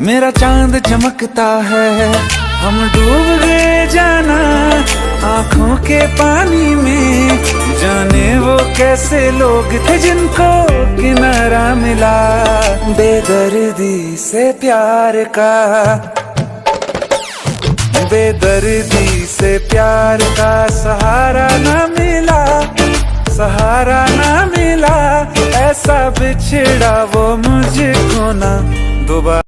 मेरा चांद चमकता है, हम डूब गए जाना आंखों के पानी में। जाने वो कैसे लोग थे जिनको किनारा मिला बेदर्दी से प्यार का, बेदर्दी से प्यार का सहारा ना मिला, सहारा ना मिला। ऐसा बिछड़ा वो मुझको ना दोबारा